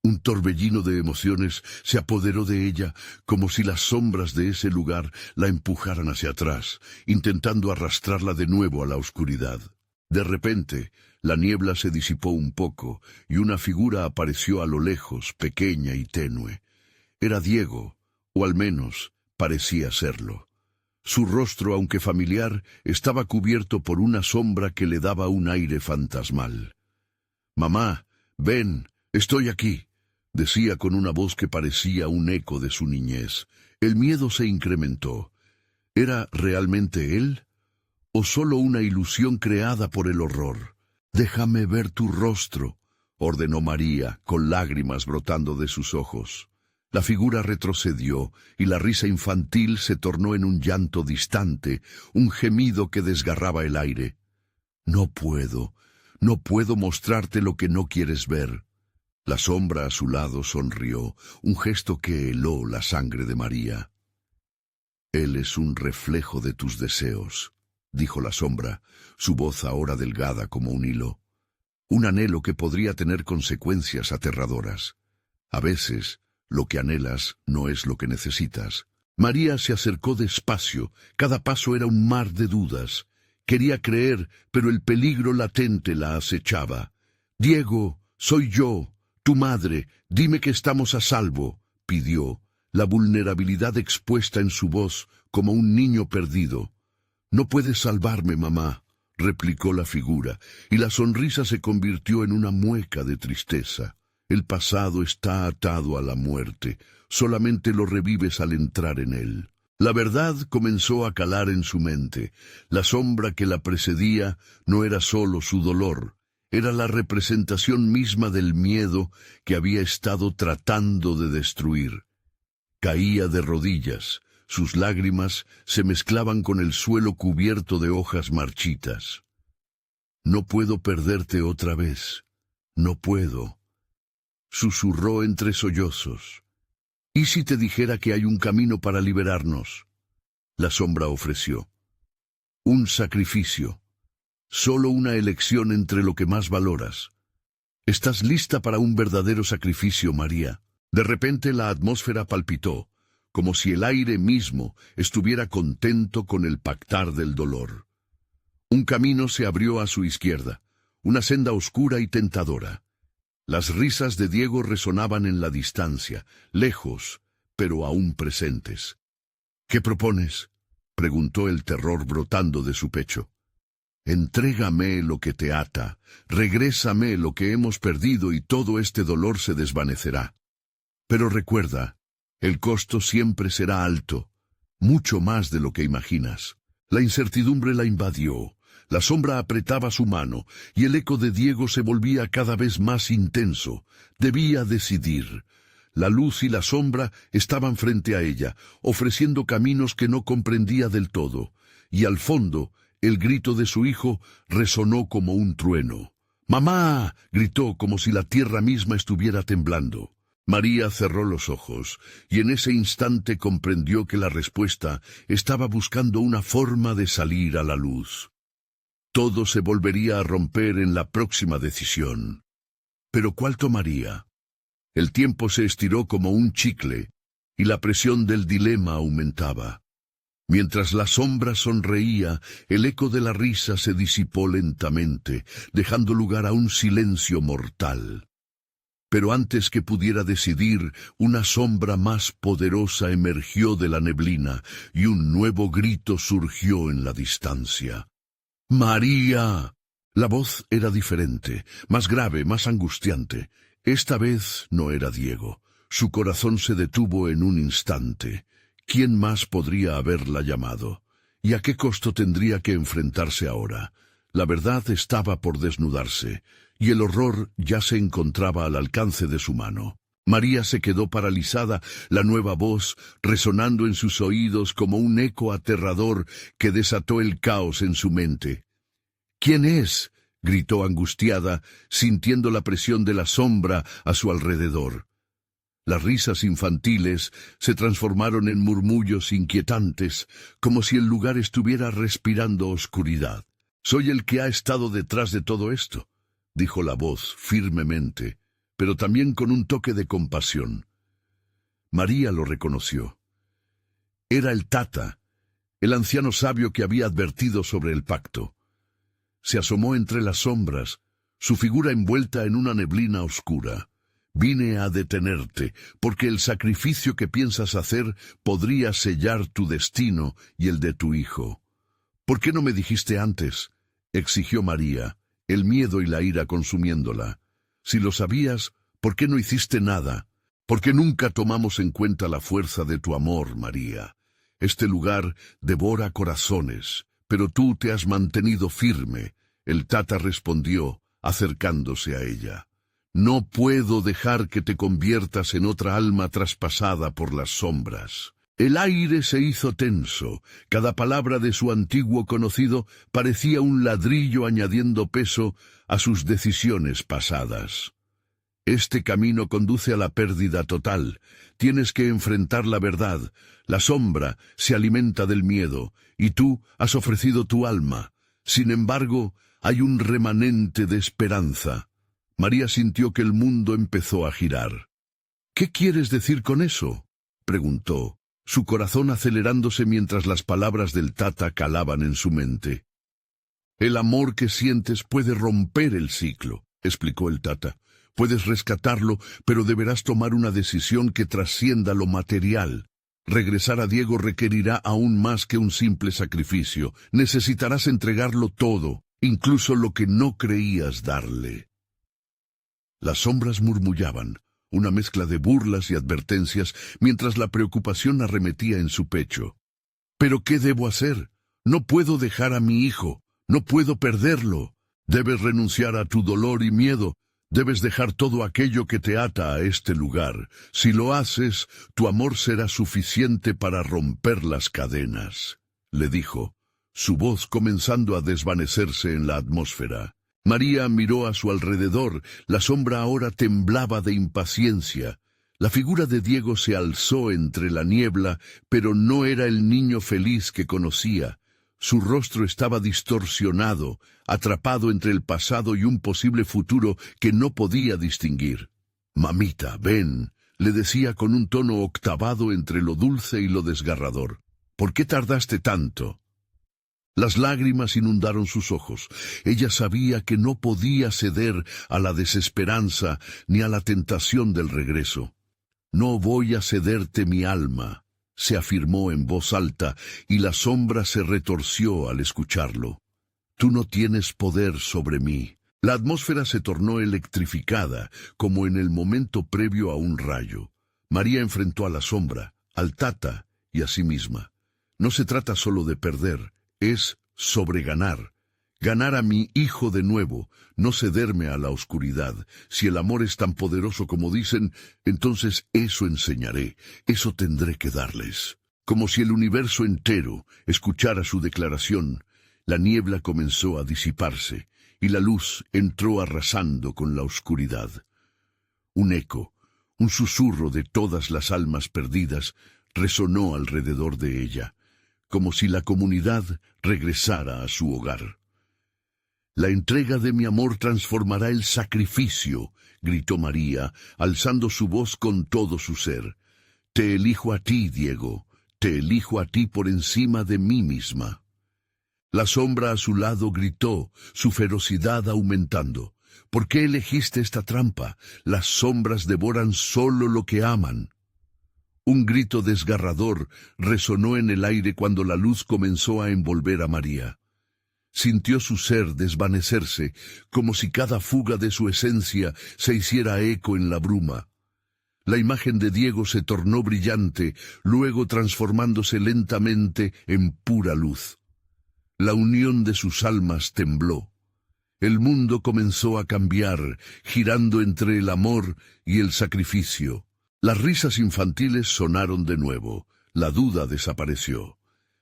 Un torbellino de emociones se apoderó de ella, como si las sombras de ese lugar la empujaran hacia atrás, intentando arrastrarla de nuevo a la oscuridad. De repente, la niebla se disipó un poco, y una figura apareció a lo lejos, pequeña y tenue. Era Diego, o al menos parecía serlo. Su rostro, aunque familiar, estaba cubierto por una sombra que le daba un aire fantasmal. «Mamá, ven, estoy aquí», decía con una voz que parecía un eco de su niñez. El miedo se incrementó. ¿Era realmente él? ¿O solo una ilusión creada por el horror? «Déjame ver tu rostro», ordenó María, con lágrimas brotando de sus ojos. La figura retrocedió, y la risa infantil se tornó en un llanto distante, un gemido que desgarraba el aire. «No puedo mostrarte lo que no quieres ver». La sombra a su lado sonrió, un gesto que heló la sangre de María. «Él es un reflejo de tus deseos», dijo la sombra, su voz ahora delgada como un hilo. «Un anhelo que podría tener consecuencias aterradoras. A veces, lo que anhelas no es lo que necesitas». María se acercó despacio, cada paso era un mar de dudas. Quería creer, pero el peligro latente la acechaba. «Diego, soy yo, tu madre, dime que estamos a salvo», pidió, la vulnerabilidad expuesta en su voz como un niño perdido. «No puedes salvarme, mamá», replicó la figura, y la sonrisa se convirtió en una mueca de tristeza. «El pasado está atado a la muerte, solamente lo revives al entrar en él». La verdad comenzó a calar en su mente. La sombra que la precedía no era solo su dolor, era la representación misma del miedo que había estado tratando de destruir. Caía de rodillas. Sus lágrimas se mezclaban con el suelo cubierto de hojas marchitas. «No puedo perderte otra vez. No puedo», susurró entre sollozos. «¿Y si te dijera que hay un camino para liberarnos?». La sombra ofreció. «Un sacrificio. Solo una elección entre lo que más valoras. ¿Estás lista para un verdadero sacrificio, María?». De repente la atmósfera palpitó, como si el aire mismo estuviera contento con el pactar del dolor. Un camino se abrió a su izquierda, una senda oscura y tentadora. Las risas de Diego resonaban en la distancia, lejos, pero aún presentes. «¿Qué propones?», preguntó el terror brotando de su pecho. «Entrégame lo que te ata, regrésame lo que hemos perdido y todo este dolor se desvanecerá. Pero recuerda, el costo siempre será alto, mucho más de lo que imaginas». La incertidumbre la invadió, la sombra apretaba su mano, y el eco de Diego se volvía cada vez más intenso. Debía decidir. La luz y la sombra estaban frente a ella, ofreciendo caminos que no comprendía del todo, y al fondo, el grito de su hijo resonó como un trueno. «¡Mamá!», gritó como si la tierra misma estuviera temblando. María cerró los ojos, y en ese instante comprendió que la respuesta estaba buscando una forma de salir a la luz. Todo se volvería a romper en la próxima decisión. ¿Pero cuál tomaría? El tiempo se estiró como un chicle, y la presión del dilema aumentaba. Mientras la sombra sonreía, el eco de la risa se disipó lentamente, dejando lugar a un silencio mortal. Pero antes que pudiera decidir, una sombra más poderosa emergió de la neblina, y un nuevo grito surgió en la distancia. «¡María!». La voz era diferente, más grave, más angustiante. Esta vez no era Diego. Su corazón se detuvo en un instante. ¿Quién más podría haberla llamado? ¿Y a qué costo tendría que enfrentarse ahora? La verdad estaba por desnudarse, y el horror ya se encontraba al alcance de su mano. María se quedó paralizada, la nueva voz resonando en sus oídos como un eco aterrador que desató el caos en su mente. «¿Quién es?», gritó angustiada, sintiendo la presión de la sombra a su alrededor. Las risas infantiles se transformaron en murmullos inquietantes, como si el lugar estuviera respirando oscuridad. «Soy el que ha estado detrás de todo esto», dijo la voz firmemente, pero también con un toque de compasión. María lo reconoció. Era el Tata, el anciano sabio que había advertido sobre el pacto. Se asomó entre las sombras, su figura envuelta en una neblina oscura. «Vine a detenerte, porque el sacrificio que piensas hacer podría sellar tu destino y el de tu hijo». «¿Por qué no me dijiste antes?», exigió María, el miedo y la ira consumiéndola. «Si lo sabías, ¿por qué no hiciste nada? ¿Por qué nunca tomamos en cuenta la fuerza de tu amor, María? Este lugar devora corazones, pero tú te has mantenido firme. El Tata respondió, acercándose a ella. No puedo dejar que te conviertas en otra alma traspasada por las sombras. El aire se hizo tenso. Cada palabra de su antiguo conocido parecía un ladrillo añadiendo peso a sus decisiones pasadas. Este camino conduce a la pérdida total. Tienes que enfrentar la verdad. La sombra se alimenta del miedo, y tú has ofrecido tu alma. Sin embargo, hay un remanente de esperanza. María sintió que el mundo empezó a girar. ¿Qué quieres decir con eso?, preguntó, su corazón acelerándose mientras las palabras del Tata calaban en su mente. El amor que sientes puede romper el ciclo, explicó el Tata. Puedes rescatarlo, pero deberás tomar una decisión que trascienda lo material. Regresar a Diego requerirá aún más que un simple sacrificio. Necesitarás entregarlo todo, incluso lo que no creías darle. Las sombras murmullaban, una mezcla de burlas y advertencias, mientras la preocupación arremetía en su pecho. ¿Pero qué debo hacer? No puedo dejar a mi hijo, no puedo perderlo. Debes renunciar a tu dolor y miedo. Debes dejar todo aquello que te ata a este lugar. Si lo haces, tu amor será suficiente para romper las cadenas, le dijo, su voz comenzando a desvanecerse en la atmósfera. María miró a su alrededor. La sombra ahora temblaba de impaciencia. La figura de Diego se alzó entre la niebla, pero no era el niño feliz que conocía. Su rostro estaba distorsionado, atrapado entre el pasado y un posible futuro que no podía distinguir. «Mamita, ven», le decía con un tono octavado entre lo dulce y lo desgarrador. «¿Por qué tardaste tanto?» Las lágrimas inundaron sus ojos. Ella sabía que no podía ceder a la desesperanza ni a la tentación del regreso. «No voy a cederte mi alma», se afirmó en voz alta, y la sombra se retorció al escucharlo. «Tú no tienes poder sobre mí». La atmósfera se tornó electrificada, como en el momento previo a un rayo. María enfrentó a la sombra, al Tata y a sí misma. No se trata solo de perder, es sobreganar. Ganar a mi hijo de nuevo, no cederme a la oscuridad. Si el amor es tan poderoso como dicen, entonces eso enseñaré, eso tendré que darles. Como si el universo entero escuchara su declaración, la niebla comenzó a disiparse, y la luz entró arrasando con la oscuridad. Un eco, un susurro de todas las almas perdidas, resonó alrededor de ella, como si la comunidad regresara a su hogar. «La entrega de mi amor transformará el sacrificio», gritó María, alzando su voz con todo su ser. «Te elijo a ti, Diego, te elijo a ti por encima de mí misma». La sombra a su lado gritó, su ferocidad aumentando. «¿Por qué elegiste esta trampa? Las sombras devoran solo lo que aman». Un grito desgarrador resonó en el aire cuando la luz comenzó a envolver a María. Sintió su ser desvanecerse, como si cada fuga de su esencia se hiciera eco en la bruma. La imagen de Diego se tornó brillante, luego transformándose lentamente en pura luz. La unión de sus almas tembló. El mundo comenzó a cambiar, girando entre el amor y el sacrificio. Las risas infantiles sonaron de nuevo. La duda desapareció.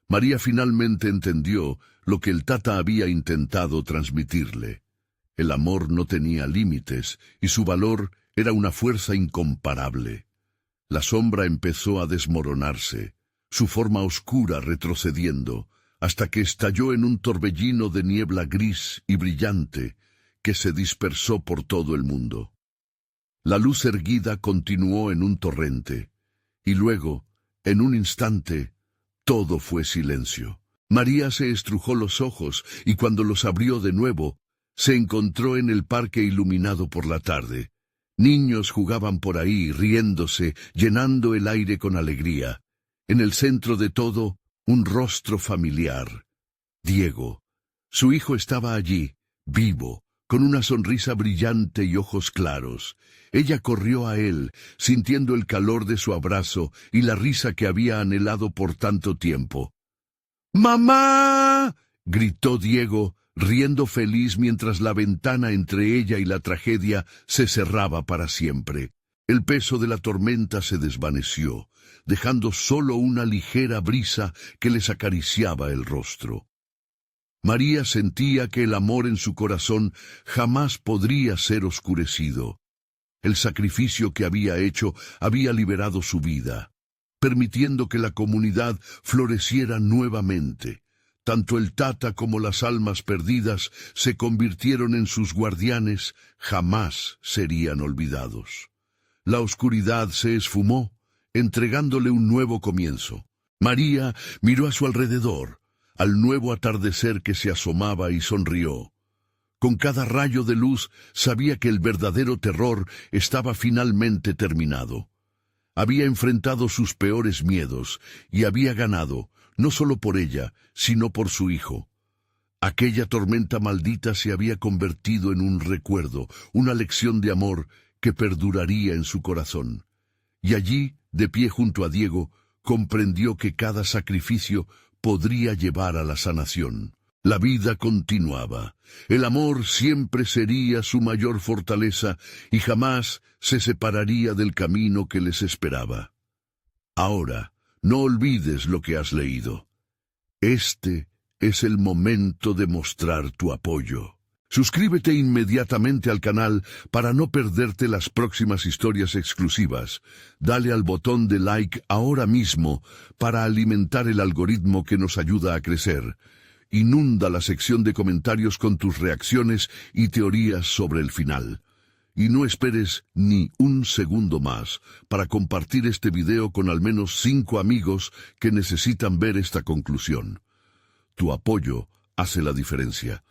María finalmente entendió lo que el Tata había intentado transmitirle. El amor no tenía límites, y su valor era una fuerza incomparable. La sombra empezó a desmoronarse, su forma oscura retrocediendo, hasta que estalló en un torbellino de niebla gris y brillante que se dispersó por todo el mundo. La luz erguida continuó en un torrente, y luego, en un instante, todo fue silencio. María se estrujó los ojos, y cuando los abrió de nuevo, se encontró en el parque iluminado por la tarde. Niños jugaban por ahí, riéndose, llenando el aire con alegría. En el centro de todo, un rostro familiar. Diego. Su hijo estaba allí, vivo, con una sonrisa brillante y ojos claros. Ella corrió a él, sintiendo el calor de su abrazo y la risa que había anhelado por tanto tiempo. ¡Mamá!, gritó Diego, riendo feliz mientras la ventana entre ella y la tragedia se cerraba para siempre. El peso de la tormenta se desvaneció, dejando solo una ligera brisa que les acariciaba el rostro. María sentía que el amor en su corazón jamás podría ser oscurecido. El sacrificio que había hecho había liberado su vida, permitiendo que la comunidad floreciera nuevamente. Tanto el Tata como las almas perdidas se convirtieron en sus guardianes, jamás serían olvidados. La oscuridad se esfumó, entregándole un nuevo comienzo. María miró a su alrededor, al nuevo atardecer que se asomaba y sonrió. Con cada rayo de luz sabía que el verdadero terror estaba finalmente terminado. Había enfrentado sus peores miedos y había ganado, no solo por ella, sino por su hijo. Aquella tormenta maldita se había convertido en un recuerdo, una lección de amor que perduraría en su corazón. Y allí, de pie junto a Diego, comprendió que cada sacrificio podría llevar a la sanación. La vida continuaba. El amor siempre sería su mayor fortaleza y jamás se separaría del camino que les esperaba. Ahora, no olvides lo que has leído. Este es el momento de mostrar tu apoyo. Suscríbete inmediatamente al canal para no perderte las próximas historias exclusivas. Dale al botón de like ahora mismo para alimentar el algoritmo que nos ayuda a crecer. Inunda la sección de comentarios con tus reacciones y teorías sobre el final. Y no esperes ni un segundo más para compartir este video con al menos 5 amigos que necesitan ver esta conclusión. Tu apoyo hace la diferencia.